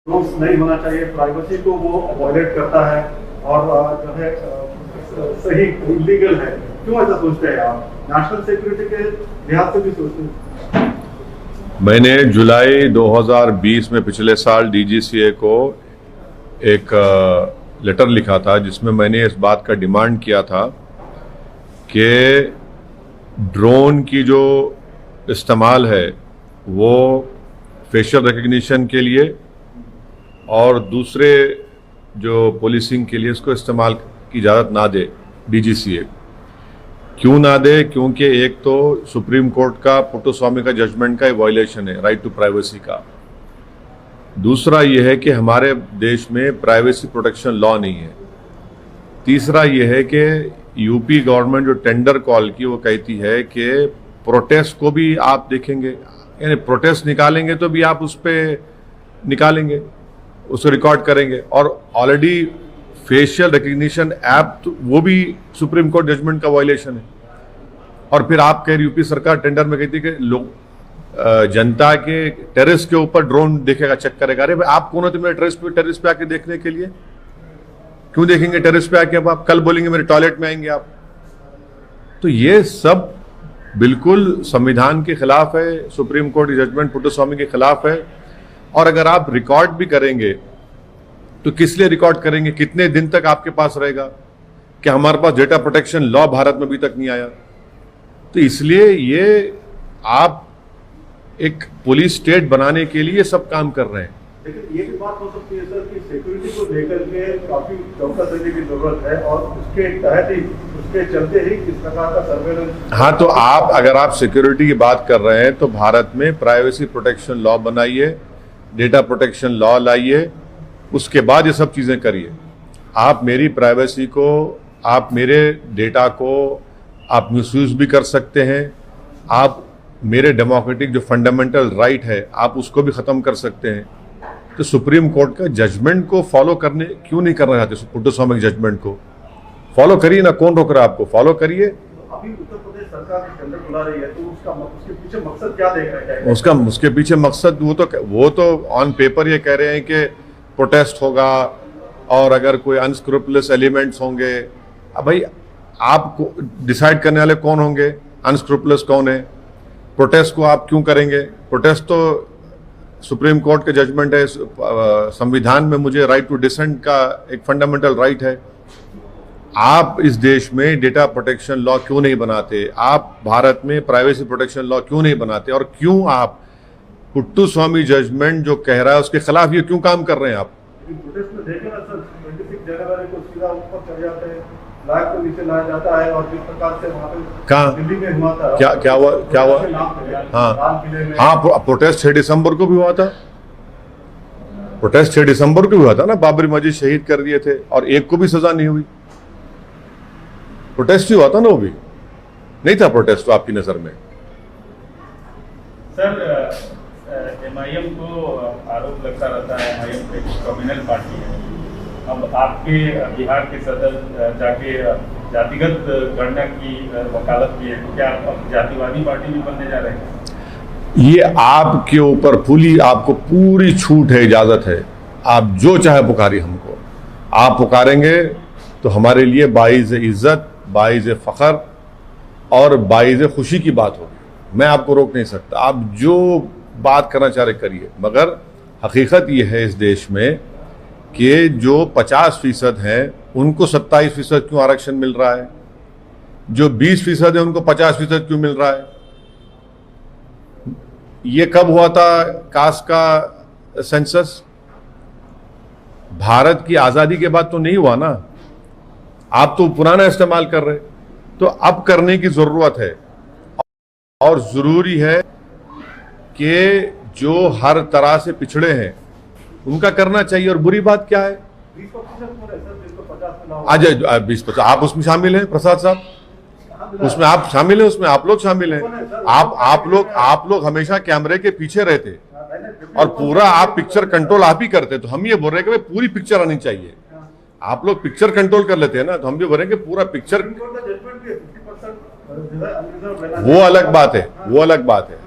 Rules नहीं होना चाहिए, प्राइवेसी को वो वायलेट करता है और जो है सही इलीगल है। क्यों ऐसा सोचते हैं आप? नेशनल सिक्योरिटी के लिहाज से भी सोचते हैं? मैंने जुलाई 2020 में पिछले साल डीजीसीए को एक लेटर लिखा था जिसमें मैंने इस बात का डिमांड किया था कि ड्रोन की जो इस्तेमाल है वो फेशियल रिकग्निशन के लिए और दूसरे जो पुलिसिंग के लिए इसको इस्तेमाल की इजाज़त ना दे डीजीसीए। क्यों ना दे? क्योंकि एक तो सुप्रीम कोर्ट का पुट्टुस्वामी का जजमेंट का वायलेशन है राइट टू प्राइवेसी का। दूसरा यह है कि हमारे देश में प्राइवेसी प्रोटेक्शन लॉ नहीं है। तीसरा यह है कि यूपी गवर्नमेंट जो टेंडर कॉल की वो कहती है कि प्रोटेस्ट को भी आप देखेंगे, यानी प्रोटेस्ट निकालेंगे तो भी आप उस पर निकालेंगे, उसको रिकॉर्ड करेंगे। और ऑलरेडी फेशियल रिकग्निशन ऐप तो वो भी सुप्रीम कोर्ट जजमेंट का वायलेशन है। और फिर आप कह रही यूपी सरकार टेंडर में कहती है कि लोग जनता के टेरेस के ऊपर ड्रोन देखेगा, चेक करेगा। अरे भाई आप कौन होते मेरे टेरेस पे आके देखने के लिए? क्यों देखेंगे टेरेस पे आके? अब आप कल बोलेंगे मेरे टॉयलेट में आएंगे आप। तो ये सब बिल्कुल संविधान के खिलाफ है, सुप्रीम कोर्ट जजमेंट पुट्टुस्वामी के खिलाफ है। और अगर आप रिकॉर्ड भी करेंगे तो किस लिए रिकॉर्ड करेंगे? कितने दिन तक आपके पास रहेगा? कि हमारे पास डेटा प्रोटेक्शन लॉ भारत में अभी तक नहीं आया। तो इसलिए ये आप एक पुलिस स्टेट बनाने के लिए सब काम कर रहे हैं। लेकिन ये भी बात हो सकती है सर कि सिक्योरिटी को लेकर के काफी चौकस रहने की जरूरत है और उसके तहत ही, उसके चलते ही इस प्रकार का सर्वेलेंस। हाँ, तो आप अगर आप सिक्योरिटी की बात कर रहे हैं तो भारत में प्राइवेसी प्रोटेक्शन लॉ बनाइए, डेटा प्रोटेक्शन लॉ लाइए, उसके बाद ये सब चीजें करिए। आप मेरी प्राइवेसी को, आप मेरे डेटा को आप मिसयूज भी कर सकते हैं। आप मेरे डेमोक्रेटिक जो फंडामेंटल राइट है आप उसको भी खत्म कर सकते हैं। तो सुप्रीम कोर्ट का जजमेंट को फॉलो करने क्यों नहीं करना चाहते? पुट्टुस्वामी जजमेंट को फॉलो करिए ना, कौन रोक रहा है आपको? फॉलो करिए। अभी उत्तर प्रदेश सरकार टेंडर बुला रही है तो उसके पीछे मकसद क्या देख रहे हैं? उसके पीछे मकसद वो तो ऑन पेपर ये कह रहे हैं कि प्रोटेस्ट होगा और अगर कोई अनस्क्रूपुलस एलिमेंट्स होंगे। अब भाई आपको डिसाइड करने वाले कौन होंगे? अनस्क्रूपुलस कौन है? प्रोटेस्ट को आप क्यों करेंगे? प्रोटेस्ट तो सुप्रीम कोर्ट का जजमेंट है, संविधान में मुझे राइट टू डिसेंट का एक फंडामेंटल राइट है। आप इस देश में डेटा प्रोटेक्शन लॉ क्यों नहीं बनाते? आप भारत में प्राइवेसी प्रोटेक्शन लॉ क्यों नहीं बनाते? और क्यों आप पुट्टुस्वामी जजमेंट जो कह रहा है उसके खिलाफ ये क्यों काम कर रहे हैं आप? प्रोटेस्ट में देखें ना सर, 26 जनवरी को सीधा ऊपर चढ़ जाते हैं, फ्लैग को नीचे लाया जाता है और जिस प्रकार से वहाँ पे कहाँ दिल्ली में हुआ था, क्या हुआ? हाँ, प्रोटेस्ट 6 दिसंबर को भी हुआ था। प्रोटेस्ट 6 दिसंबर को भी हुआ था ना, बाबरी मस्जिद शहीद कर दिए थे और एक को भी सजा नहीं हुई। प्रोटेस्ट ही हुआ था ना, वो भी नहीं था प्रोटेस्ट तो आपकी नजर में? सर एमआईएम को आरोप लगता रहता है एमआईएम एक कम्युनल पार्टी है। अब आपके बिहार के सदर जाके जातिगत गणना की वकालत की है, क्या आप जातिवादी पार्टी भी बनने जा रहे हैं? ये आपके ऊपर आपको पूरी छूट है, इजाजत है। आप जो चाहे पुकारिए हमको। आप पुकारेंगे तो हमारे लिए बाइज़ इज्जत, बाइज़ फख्र और बाइज़ खुशी की बात होगी। मैं आपको रोक नहीं सकता, आप जो बात करना चाह रहे करिए। मगर हकीकत यह है इस देश में कि जो 50% हैं उनको 27% क्यों आरक्षण मिल रहा है? जो 20% है उनको 50% क्यों मिल रहा है? ये कब हुआ था कास्ट का सेंसस? भारत की आजादी के बाद तो नहीं हुआ ना। आप तो पुराना इस्तेमाल कर रहे, तो अब करने की जरूरत है। और जरूरी है कि जो हर तरह से पिछड़े हैं उनका करना चाहिए। और बुरी बात क्या है? 20% आप उसमें शामिल हैं, प्रसाद साहब उसमें आप शामिल हैं, उसमें आप लोग शामिल हैं। आप लोग हमेशा कैमरे के पीछे रहते और पूरा आप पिक्चर कंट्रोल आप ही करते। तो हम ये बोल रहे हैं कि भाई पूरी पिक्चर आनी चाहिए। आप लोग पिक्चर कंट्रोल कर लेते हैं ना, तो हम भी बोल रहे हैं कि पूरा पिक्चर। वो अलग बात है, वो अलग बात है।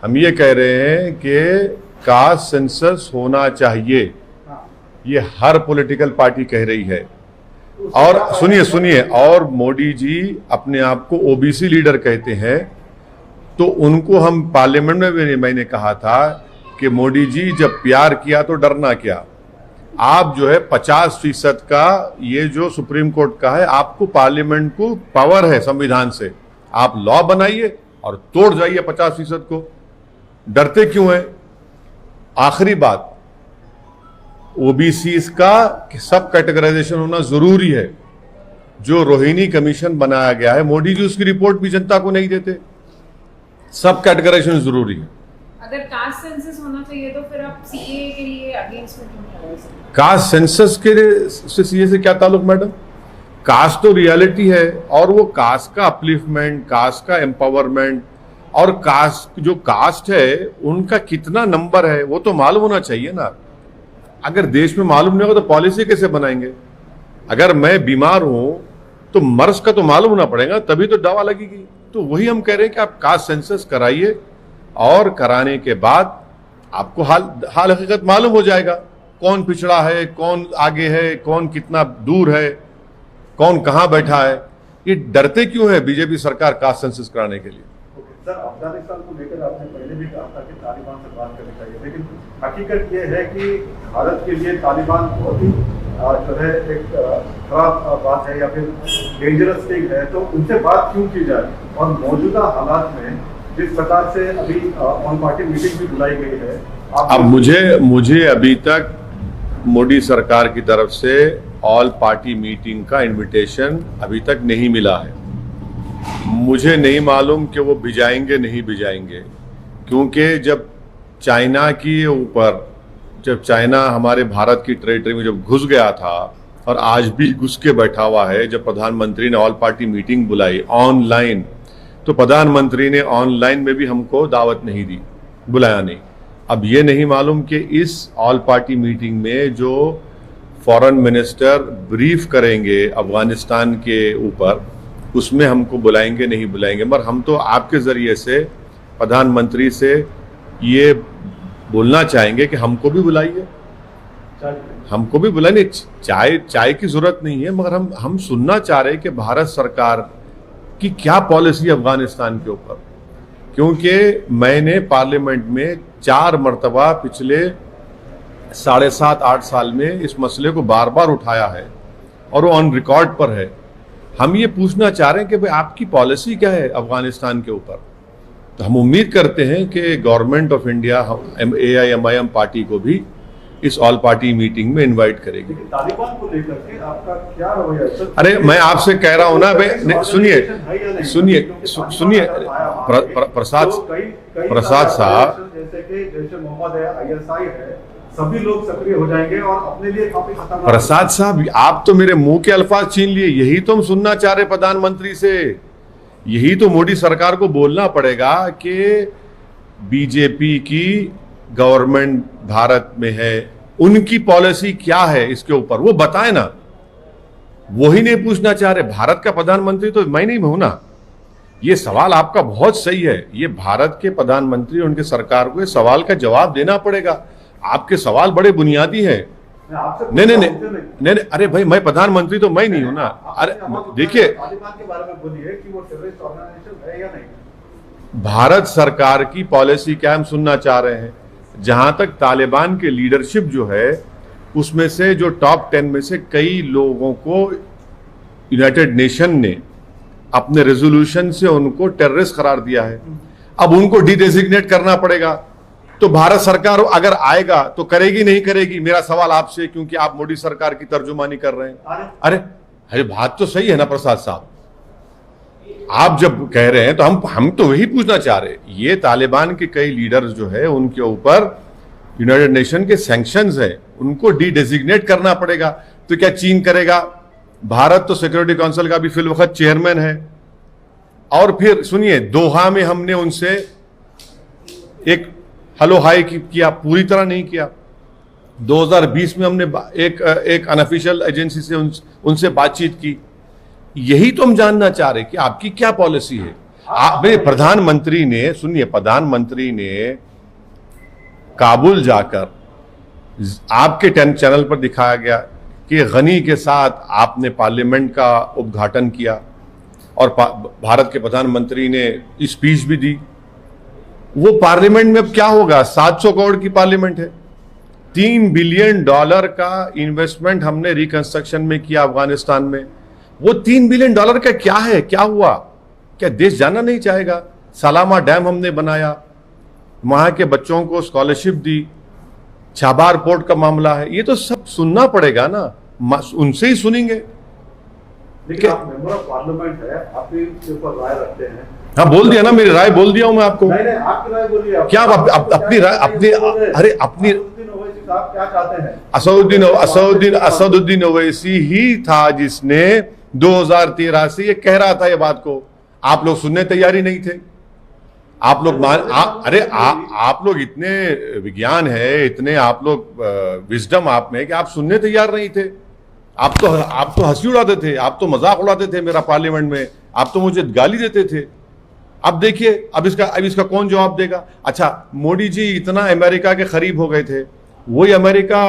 हम ये कह रहे हैं कि कास्ट सेंसस होना चाहिए, हाँ। ये हर पॉलिटिकल पार्टी कह रही है। और सुनिए, और मोदी जी अपने आप को ओबीसी लीडर कहते हैं, तो उनको हम पार्लियामेंट में भी मैंने कहा था कि मोदी जी जब प्यार किया तो डरना क्या। आप जो है 50% का ये जो सुप्रीम कोर्ट का है, आपको पार्लियामेंट को पावर है संविधान से, आप लॉ बनाइए और तोड़ जाइए 50% को। डरते क्यों है? आखिरी बात, ओबीसी का सब कैटेगराइजेशन होना जरूरी है। जो रोहिणी कमीशन बनाया गया है, मोदी जी उसकी रिपोर्ट भी जनता को नहीं देते। सब कैटेगराइजेशन जरूरी है। अगर कास्ट सेंसस होना चाहिए तो फिर आप सीए के लिए अगेंस्ट में क्यों खड़े हो सकते? कास्ट सेंसस के से सीए से क्या ताल्लुक मैडम? कास्ट तो रियलिटी है, और वो कास्ट का अपलिफ्टमेंट, कास्ट का एम्पावरमेंट, और कास्ट जो कास्ट है उनका कितना नंबर है वो तो मालूम होना चाहिए ना। अगर देश में मालूम नहीं होगा तो पॉलिसी कैसे बनाएंगे? अगर मैं बीमार हूं तो मर्ज का तो मालूम होना पड़ेगा, तभी तो दवा लगेगी। तो वही हम कह रहे हैं कि आप कास्ट सेंसस कराइए, और कराने के बाद आपको हाल हकीकत मालूम हो जाएगा, कौन पिछड़ा है, कौन आगे है, कौन कितना दूर है, कौन कहां बैठा है। ये डरते क्यों है बीजेपी सरकार कास्ट सेंसस कराने के लिए? सर, अफगानिस्तान को लेकर आपने पहले भी कहा था कि तालिबान से बात करनी चाहिए, लेकिन हकीकत ये है कि भारत के लिए तालिबान बहुत ही जो है एक खराब बात है या फिर डेंजरस थिंग है। तो उनसे बात क्यों की जाए? और मौजूदा हालात में जिस प्रकार से अभी ऑल पार्टी मीटिंग भी बुलाई गई है, अब मुझे अभी तक मोदी सरकार की तरफ से ऑल पार्टी मीटिंग का इनविटेशन अभी तक नहीं मिला है। मुझे नहीं मालूम कि वो भिजाएंगे नहीं भिजाएंगे, क्योंकि जब चाइना के ऊपर, जब चाइना हमारे भारत की टेरिटरी में जब घुस गया था, और आज भी घुस के बैठा हुआ है, जब प्रधानमंत्री ने ऑल पार्टी मीटिंग बुलाई ऑनलाइन, तो प्रधानमंत्री ने ऑनलाइन में भी हमको दावत नहीं दी, बुलाया नहीं। अब ये नहीं मालूम कि इस ऑल पार्टी मीटिंग में जो फॉरेन मिनिस्टर ब्रीफ करेंगे अफगानिस्तान के ऊपर, उसमें हमको बुलाएंगे नहीं बुलाएंगे। मगर हम तो आपके जरिए से प्रधानमंत्री से ये बोलना चाहेंगे कि हमको भी बुलाइए, हमको भी बुलाइए। चाय की जरूरत नहीं है, मगर हम सुनना चाह रहे हैं कि भारत सरकार की क्या पॉलिसी है अफगानिस्तान के ऊपर। क्योंकि मैंने पार्लियामेंट में 4 मरतबा पिछले 7.5-8 साल में इस मसले को बार बार उठाया है, और वो ऑन रिकॉर्ड पर है। हम ये पूछना चाह रहे हैं कि भाई आपकी पॉलिसी क्या है अफगानिस्तान के ऊपर। तो हम उम्मीद करते हैं कि government of India AIMIM party को भी इस ऑल पार्टी मीटिंग में इनवाइट करेगी। तालिबान को लेकर के आपका क्या रवैया है? अरे मैं आपसे कह रहा हूं ना भाई, सुनिए प्रसाद साहब, जैसे कि जैसे मोहम्मद है, ISI है, सभी लोग सक्रिय हो जाएंगे और अपने लिए काफी खतरनाक। प्रसाद साहब, आप तो मेरे मुंह के अल्फाज छीन लिए। यही तो हम सुनना चाह रहे प्रधानमंत्री से, यही तो मोदी सरकार को बोलना पड़ेगा कि बीजेपी की गवर्नमेंट भारत में है, उनकी पॉलिसी क्या है इसके ऊपर, वो बताए ना। वही नहीं पूछना चाह रहे। भारत का प्रधानमंत्री तो मैं नहीं हूं ना। ये सवाल आपका बहुत सही है, ये भारत के प्रधानमंत्री और उनके सरकार को इस सवाल का जवाब देना पड़ेगा। आपके सवाल बड़े बुनियादी हैं। नहीं, अरे भाई मैं प्रधानमंत्री तो मैं नहीं हूं ना। अरे देखिए, तालिबान के बारे में बोलिए कि वो टेररिस्ट ऑर्गेनाइजेशन है या नहीं। भारत सरकार की पॉलिसी क्या हम सुनना चाह रहे हैं। जहां तक तालिबान के लीडरशिप जो है, उसमें से जो टॉप 10 में से कई लोगों को यूनाइटेड नेशन ने अपने रेजोल्यूशन से उनको टेररिस्ट करार दिया है। अब उनको डिडेजिग्नेट करना पड़ेगा। तो भारत सरकार अगर आएगा तो करेगी नहीं करेगी, मेरा सवाल आपसे, क्योंकि आप मोदी सरकार की तर्जुमानी कर रहे हैं। अरे बात तो सही है ना प्रसाद साहब, आप जब कह रहे हैं तो हम तो वही पूछना चाह रहे हैं। ये तालिबान के कई लीडर्स जो है उनके ऊपर यूनाइटेड नेशन के सैंक्शंस है, उनको डिडेजिग्नेट करना पड़ेगा। तो क्या चीन करेगा? भारत तो सिक्योरिटी काउंसिल का भी फिल वक्त चेयरमैन है। और फिर सुनिए, दोहा में हमने उनसे एक हेलो हाई किया, पूरी तरह नहीं किया। 2020 में हमने एक अनऑफिशियल एजेंसी से उनसे बातचीत की। यही तो हम जानना चाह रहे कि आपकी क्या पॉलिसी है। प्रधानमंत्री ने, सुनिए, प्रधानमंत्री ने काबुल जाकर आपके चैनल पर दिखाया गया कि गनी के साथ आपने पार्लियामेंट का उद्घाटन किया और भारत के प्रधानमंत्री ने स्पीच भी दी। वो पार्लियामेंट में अब क्या होगा? 700 करोड़ की पार्लियामेंट है। $3 बिलियन का इन्वेस्टमेंट हमने रिकंस्ट्रक्शन में किया अफगानिस्तान में। वो $3 बिलियन का क्या है? क्या हुआ? क्या देश जाना नहीं चाहेगा? सलामा डैम हमने बनाया, वहां के बच्चों को स्कॉलरशिप दी, छाबार पोर्ट का मामला है। ये तो सब सुनना पड़ेगा ना, उनसे ही सुनेंगे। लेकिन आप मेंबर ऑफ पार्लियामेंट है, आप इसके ऊपर राय रखते हैं। हाँ, बोल दिया ना, मेरी राय बोल दिया हूं मैं आपको। नहीं, आपकी राय बोलिए। क्या आप अपनी राय अरे अपनी आप क्या चाहते हैं? असदुद्दीन ओवैसी ही था जिसने 2013 से ये कह रहा था ये बात को। आप लोग सुनने तैयारी नहीं थे। आप लोग आप लोग इतने विज्ञान है, इतने आप लोग विजडम आप में कि आप सुनने तैयार नहीं थे। आप तो हंसी उड़ाते थे, आप तो मजाक उड़ाते थे मेरा पार्लियामेंट में, आप तो मुझे गाली देते थे। अब देखिए, अब इसका कौन जवाब देगा? अच्छा, मोदी जी इतना अमेरिका के करीब हो गए थे, वही अमेरिका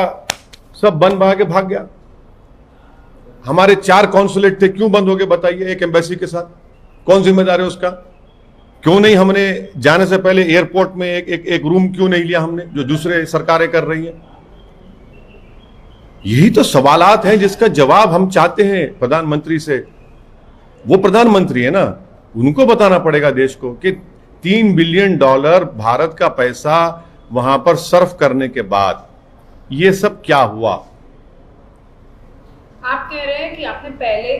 सब बंद बहा के भाग गया। हमारे 4 कॉन्सुलेट थे, क्यों बंद हो गए बताइए? एक एम्बेसी के साथ कौन जिम्मेदार है उसका? क्यों नहीं हमने जाने से पहले एयरपोर्ट में एक रूम क्यों नहीं लिया हमने, जो दूसरे सरकारें कर रही हैं? यही तो सवालात हैं जिसका जवाब हम चाहते हैं प्रधानमंत्री से। वो प्रधानमंत्री है ना, उनको बताना पड़ेगा देश को कि $3 बिलियन भारत का पैसा वहां पर सर्व करने के बाद ये सब क्या हुआ। आप कह रहे हैं कि आपने पहले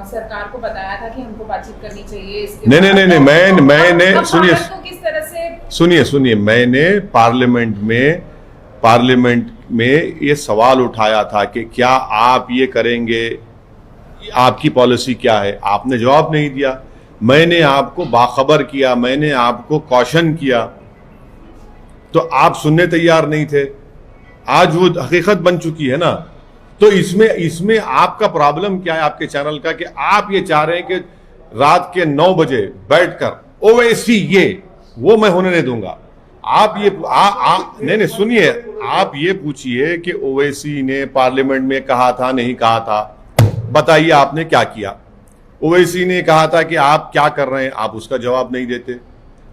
सरकार को बताया था कि हमको बातचीत करनी चाहिए इसके नहीं, मैंने सुनिए, मैंने पार्लियामेंट में ये सवाल उठाया था कि क्या आप ये करेंगे, आपकी पॉलिसी क्या है? आपने जवाब नहीं दिया। मैंने आपको बाखबर किया, मैंने आपको कॉशन किया, तो आप सुनने तैयार नहीं थे। आज वो हकीकत बन चुकी है ना। तो इसमें आपका प्रॉब्लम क्या है आपके चैनल का, कि आप ये चाह रहे हैं कि रात के 9 बजे बैठकर ओवैसी वो मैं होने नहीं दूंगा। आप ये नहीं सुनिए, आप ये पूछिए कि ओवैसी ने पार्लियामेंट में कहा था नहीं कहा था, बताइए आपने क्या किया? ओवैसी ने कहा था कि आप क्या कर रहे हैं, आप उसका जवाब नहीं देते।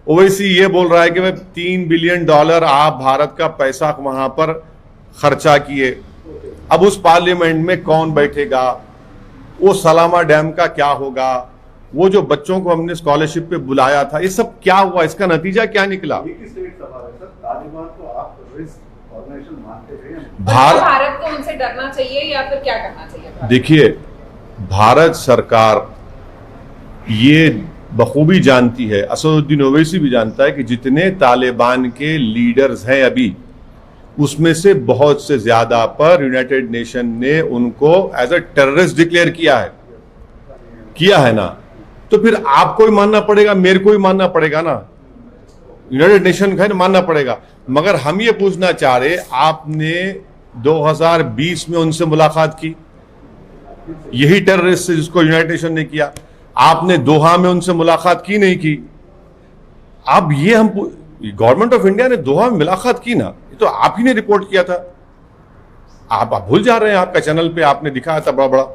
ओवैसी ये बोल रहा है कि भाई $3 बिलियन आप भारत का पैसा वहां पर खर्चा किए। अब उस पार्लियामेंट में कौन बैठेगा? वो सलामा डैम का क्या होगा? वो जो बच्चों को हमने स्कॉलरशिप पे बुलाया था, ये सब क्या हुआ? इसका नतीजा क्या निकला? भारत को उनसे डरना चाहिए या फिर क्या करना चाहिए? देखिए, भारत सरकार ये बखूबी जानती है, असदुद्दीन ओवैसी भी जानता है कि जितने तालिबान के लीडर्स हैं अभी, उसमें से बहुत से ज्यादा पर यूनाइटेड नेशन ने उनको एज अ टेररिस्ट डिक्लेयर किया है ना। तो फिर आपको ही मानना पड़ेगा, मेरे को ही मानना पड़ेगा ना, यूनाइटेड नेशन का मानना पड़ेगा। मगर हम ये पूछना चाह रहे, आपने 2020 में उनसे मुलाकात की, यही टेररिस्ट से जिसको यूनाइटेड नेशन ने किया। आपने दोहा में उनसे मुलाकात की नहीं की। अब ये हम गवर्नमेंट ऑफ इंडिया ने दोहा में मुलाकात की ना, ये तो आप ही ने रिपोर्ट किया था। आप भूल जा रहे हैं, आपका चैनल पे आपने दिखाया था बड़ा बड़ा।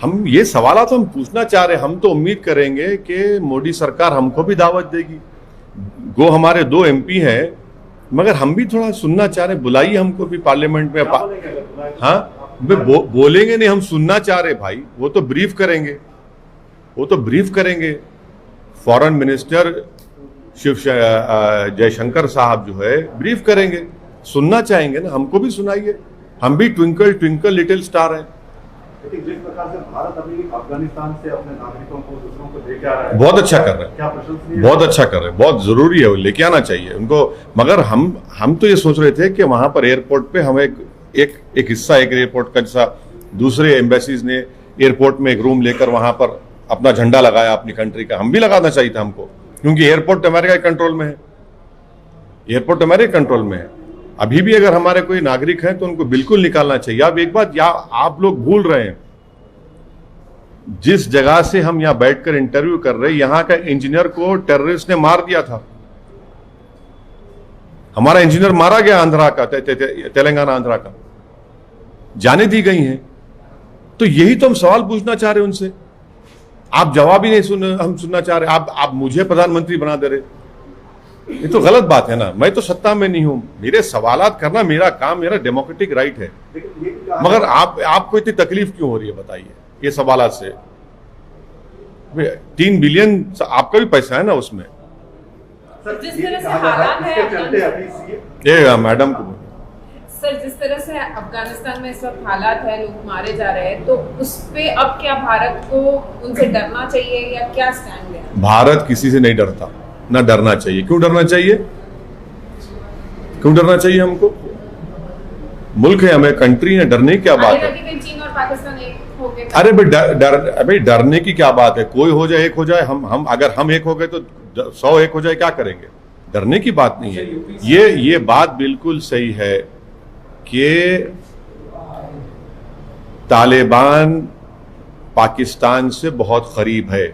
हम ये सवाल तो हम पूछना चाह रहे हैं। हम तो उम्मीद करेंगे कि मोदी सरकार हमको भी दावत देगी। गो हमारे 2 MP हैं, मगर हम भी थोड़ा सुनना चाह रहे हैं। बुलाइए हमको भी पार्लियामेंट में। हाँ, बोलेंगे नहीं, हम सुनना चाह रहे भाई। वो तो ब्रीफ करेंगे। फॉरेन मिनिस्टर जयशंकर साहब जो है ब्रीफ करेंगे, सुनना चाहेंगे ना, हमको भी सुनाइए। हम भी ट्विंकल ट्विंकल लिटिल स्टार हैं। लेकिन जिस प्रकार से भारत अभी अफगानिस्तान से अपने नागरिकों को, दूसरों को लेके आ रहा है, बहुत अच्छा कर रहे हैं, क्या प्रशंसनीय, बहुत अच्छा कर रहे हैं, बहुत जरूरी है, लेके आना चाहिए उनको। मगर हम तो ये सोच रहे थे कि वहां पर एयरपोर्ट पे हम एक हिस्सा, एक एयरपोर्ट का, जैसा दूसरे एम्बेसीज ने एयरपोर्ट में एक रूम लेकर वहां पर अपना झंडा लगाया अपनी कंट्री का, हम भी लगाना चाहिए था हमको, क्योंकि एयरपोर्ट अमेरिका के कंट्रोल में है। एयरपोर्ट अमेरिका कंट्रोल में है। अभी भी अगर हमारे कोई नागरिक हैं तो उनको बिल्कुल निकालना चाहिए। अब एक बात आप लोग भूल रहे हैं, जिस जगह से हम यहां बैठकर इंटरव्यू कर रहे हैं, यहां का इंजीनियर को टेररिस्ट ने मार दिया था। हमारा इंजीनियर मारा गया आंध्रा का, तेलंगाना आंध्रा का, जाने दी गई हैं। तो यही तो हम सवाल पूछना चाह रहे हैं उनसे, आप जवाब ही नहीं हम सुनना चाह रहे। आप मुझे प्रधानमंत्री बना दे रहे, ये तो गलत बात है ना। मैं तो सत्ता में नहीं हूं, मेरे सवालात करना मेरा काम, मेरा डेमोक्रेटिक राइट है। मगर आपको इतनी तकलीफ क्यों हो रही है बताइए ये सवालात से? 3 बिलियन आपका भी पैसा है ना उसमें। जिस तरह से हालात है ये मैडम को सर, जिस तरह से अफगानिस्तान में इस वक्त हालात है, लोग मारे जा रहे हैं, तो उस पे अब क्या भारत को उनसे डरना चाहिए या क्या स्टैंड है? भारत किसी से नहीं डरता, ना डरना चाहिए। क्यों डरना चाहिए? क्यों डरना चाहिए हमको? मुल्क है, हमें कंट्री है, डरने की क्या बात है? चीन और पाकिस्तान एक हो गए। अरे भाई डरने की क्या बात है? कोई हो जाए, एक हो जाए, हम अगर हम एक हो गए तो 100 एक हो जाए, क्या करेंगे? डरने की बात नहीं है। ये बात बिल्कुल सही है कि तालिबान पाकिस्तान से बहुत करीब है,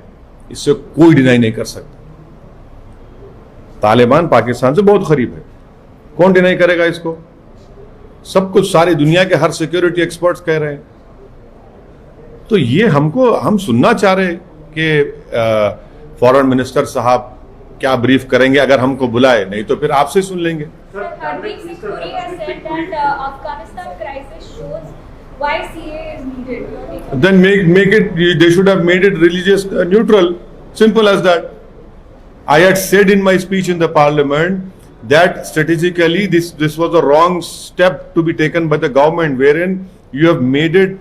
इससे कोई डिनाई नहीं कर सकता। तालिबान पाकिस्तान से बहुत करीब है, कौन डिनाई करेगा इसको? सब कुछ सारी दुनिया के हर सिक्योरिटी एक्सपर्ट्स कह रहे हैं। तो ये हम सुनना चाह रहे कि फॉरेन मिनिस्टर साहब क्या ब्रीफ करेंगे अगर हमको बुलाए, नहीं तो फिर आपसे सुन लेंगे। Hardeep Singh Puri has said that Afghanistan crisis shows why CAA is needed. Then make it. They should have made it religious neutral. Simple as that. I had said in my speech in the parliament that strategically this was a wrong step to be taken by the government, wherein you have made it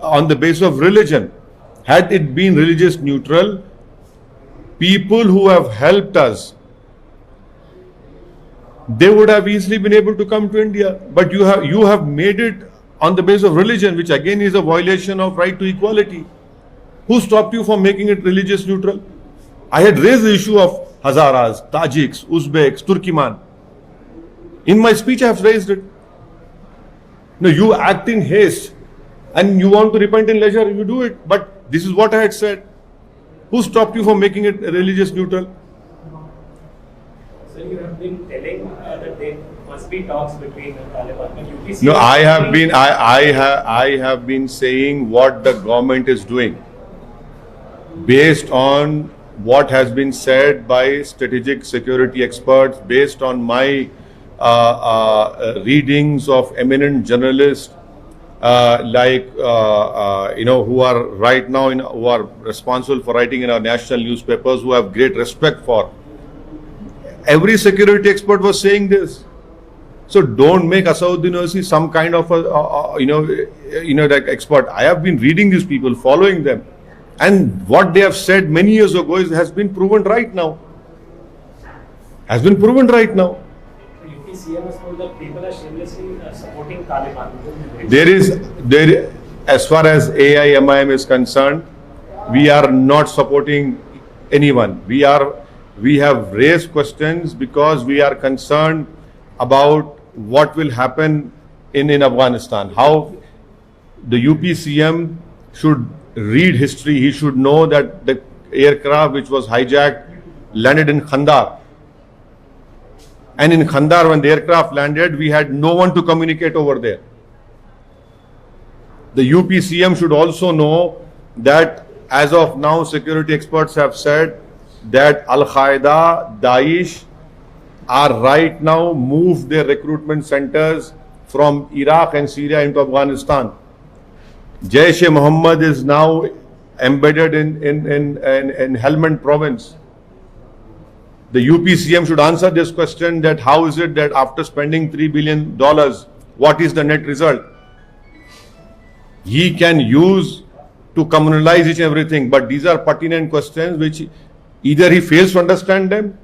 on the basis of religion. Had it been religious neutral, people who have helped us, they would have easily been able to come to India. But you have made it on the basis of religion, which again is a violation of right to equality. Who stopped you from making it religious neutral? I had raised the issue of Hazaras, Tajiks, Uzbeks, Turkiman. In my speech I have raised it. No, you act in haste and you want to repent in leisure, you do it. But this is what I had said. Who stopped you from making it religious neutral? So you have been telling that there must be talks between the Taliban and UPC. No, I have been saying what the government is doing based on what has been said by strategic security experts, based on my readings of eminent journalists who are right now who are responsible for writing in our national newspapers, who have great respect for. Every security expert was saying this. So don't make Asauddin Owaisi some kind of like expert. I have been reading these people, following them, and what they have said many years ago has been proven right now. Has been proven right now. UP CM has told that people are shamelessly supporting Taliban. As far as AIMIM is concerned, we are not supporting anyone. We have raised questions because we are concerned about what will happen in Afghanistan. How the UP CM should read history. He should know that the aircraft which was hijacked landed in Khandar. And in Khandar, when the aircraft landed, we had no one to communicate over there. The UP CM should also know that as of now, security experts have said that Al-Qaeda, Daesh are right now moved their recruitment centers from Iraq and Syria into Afghanistan. Jaish-e-Mohammed is now embedded in Helmand province. The UP CM should answer this question, that how is it that after spending $3 billion, what is the net result? He can use to communalize each and everything, but these are pertinent questions which either he fails to understand them,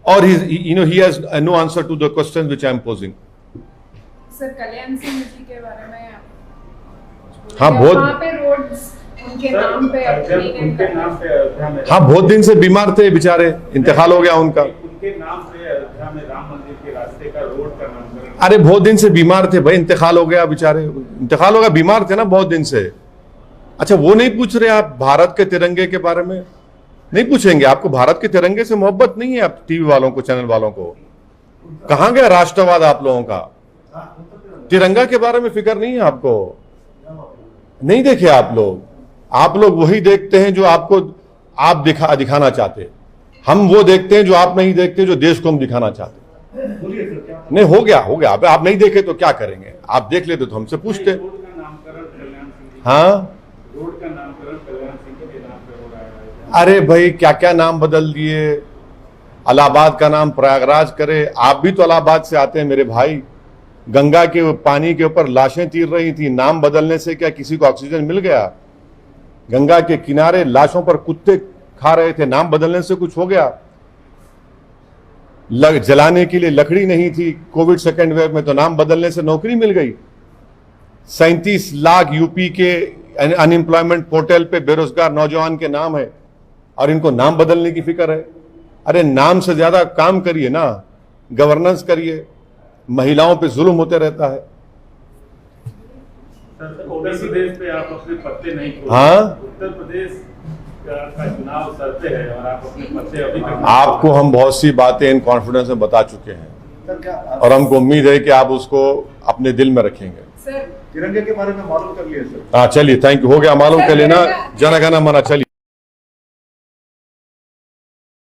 or he has no answer to the questions which I am posing. Sir Kalyan Singh ji के बारे में हाँ बहुत वहाँ पे roads उनके नाम पे उनके नाम पे अयोध्या में हाँ बहुत दिन से बीमार थे बेचारे, इंतकाल हो गया उनका। उनके नाम पे अयोध्या में राम मंदिर के रास्ते का रोड का नामकरण। अरे बहुत दिन से बीमार थे भाई, इंतकाल हो गया बेचारे, इंतकाल हो गया, बीमार थे ना बहुत दिन से। अच्छा वो नहीं पूछ रहे आप भारत के तिरंगे के बारे में? नहीं पूछेंगे? आपको भारत के तिरंगे से मोहब्बत नहीं है आप टीवी वालों को, चैनल वालों को? कहां गया राष्ट्रवाद आप लोगों का? तिरंगा के बारे में फिक्र नहीं है आपको? नहीं देखे आप लोग वही देखते हैं जो आपको आप दिखाना चाहते। हम वो देखते हैं जो आप नहीं देखते, जो देश को हम दिखाना चाहते। बोलिए सर, क्या नहीं, हो गया। अब आप नहीं देखे तो क्या करेंगे? आप देख लेते तो हमसे पूछते। रोड का नामकरण कल्याण सिंह, हाँ, रोड का नामकरण कल्याण सिंह के नाम पे हो रहा है। अरे भाई क्या क्या नाम बदल दिए। इलाहाबाद का नाम प्रयागराज करे। आप भी तो इलाहाबाद से आते हैं मेरे भाई। गंगा के पानी के ऊपर लाशें तीर रही थी। नाम बदलने से क्या किसी को ऑक्सीजन मिल गया? गंगा के किनारे लाशों पर कुत्ते खा रहे थे, नाम बदलने से कुछ हो गया? जलाने के लिए लकड़ी नहीं थी कोविड सेकेंड वेव में, तो नाम बदलने से नौकरी मिल गई। 37 लाख यूपी के अनएम्प्लॉयमेंट पोर्टल पे बेरोजगार नौजवान के नाम है और इनको नाम बदलने की फिक्र है। अरे नाम से ज्यादा काम करिए ना, गवर्नेंस करिए। महिलाओं पे जुल्म होते रहता है। सर, उत्तर प्रदेश पे आप अपने पत्ते नहीं खोल। हाँ? उत्तर प्रदेश का चुनाव सर पे है और आप अपने पत्ते अभी तक आपको हम बहुत सी बातें इन कॉन्फिडेंस में बता चुके हैं सर, क्या और हमको उम्मीद है कि आप उसको अपने दिल में रखेंगे। सर तिरंगे के बारे में मालूम कर लिए सर? हाँ चलिए, थैंक यू। हो गया मालूम कर लेना। जनगण मन चलिए।